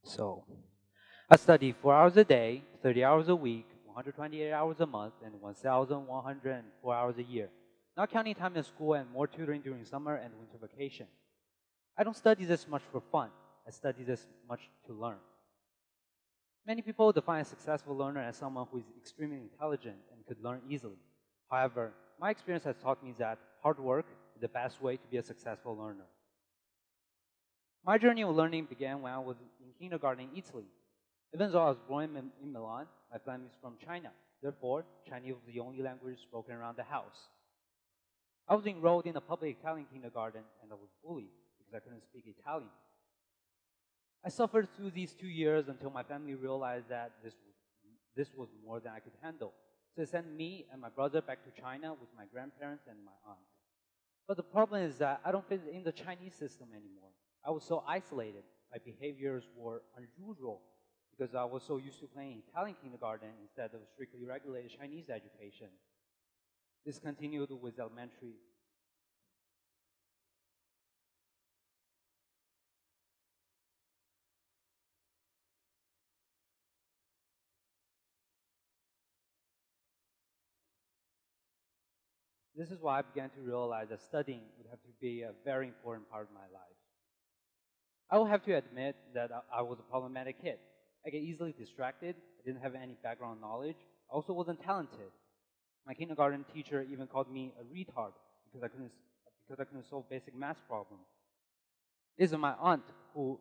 So I study 4 hours a day, 30 hours a week, 128 hours a month, and 1,104 hours a year. Not counting time in school and more tutoring during summer and winter vacation. I don't study this much for fun. I study this much to learn. Many people define a successful learner as someone who is extremely intelligent and could learn easily. However, my experience has taught me that hard work is the best way to be a successful learner. My journey of learning began when I was in kindergarten in Italy. Even though I was born in Milan, my family is from China. Therefore, Chinese was the only language spoken around the house. I was enrolled in a public Italian kindergarten and I was bullied because I couldn't speak Italian. I suffered through these 2 years until my family realized that this was more than I could handle. So they sent me and my brother back to China with my grandparents and my aunt. But the problem is that I don't fit in the Chinese system anymore. I was so isolated. My behaviors were unusual because I was so used to playing Italian kindergarten instead of strictly regulated Chinese education. This continued with elementary. This is why I began to realize that studying would have to be a very important part of my life. I will have to admit that I was a problematic kid. I get easily distracted, I didn't have any background knowledge, I also wasn't talented. My kindergarten teacher even called me a retard because I couldn't solve basic math problems. It is my aunt who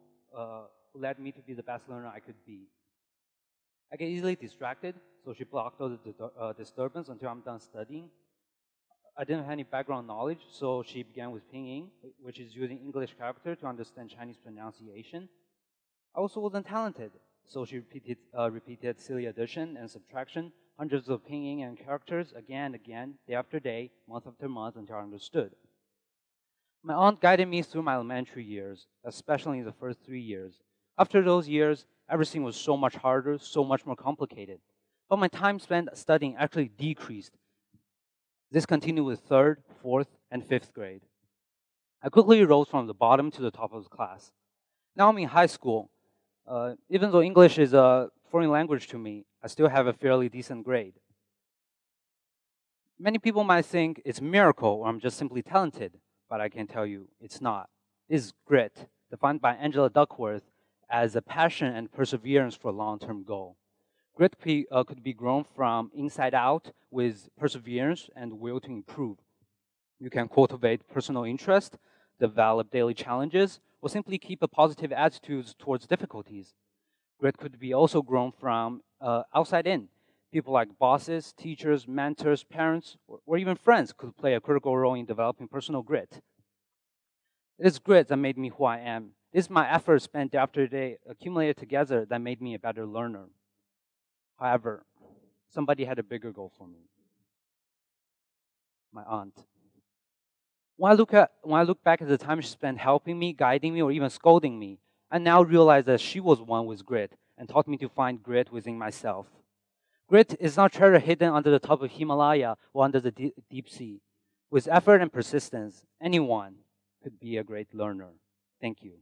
led me to be the best learner I could be. I get easily distracted, so she blocked all the disturbance until I'm done studying. I didn't have any background knowledge, so she began with pinyin, which is using English character to understand Chinese pronunciation. I also wasn't talented, so she repeated silly addition and subtraction, hundreds of pinyin and characters again and again, day after day, month after month, until I understood. My aunt guided me through my elementary years, especially the first 3 years. After those years, everything was so much harder, so much more complicated. But my time spent studying actually decreased. This continued with third, fourth, and fifth grade. I quickly rose from the bottom to the top of the class. Now I'm in high school. Even though English is a foreign language to me, I still have a fairly decent grade. Many people might think it's a miracle or I'm just simply talented, but I can tell you it's not. It's grit, defined by Angela Duckworth as a passion and perseverance for a long-term goal. Grit could be grown from inside out with perseverance and will to improve. You can cultivate personal interest, develop daily challenges, or simply keep a positive attitude towards difficulties. Grit could be also grown from outside in. People like bosses, teachers, mentors, parents, or even friends could play a critical role in developing personal grit. It is grit that made me who I am. It is my efforts spent day after day accumulated together that made me a better learner. However, somebody had a bigger goal for me. My aunt. When I look back at the time she spent helping me, guiding me, or even scolding me, I now realize that she was one with grit and taught me to find grit within myself. Grit is not treasure hidden under the top of Himalaya or under the deep sea. With effort and persistence, anyone could be a great learner. Thank you.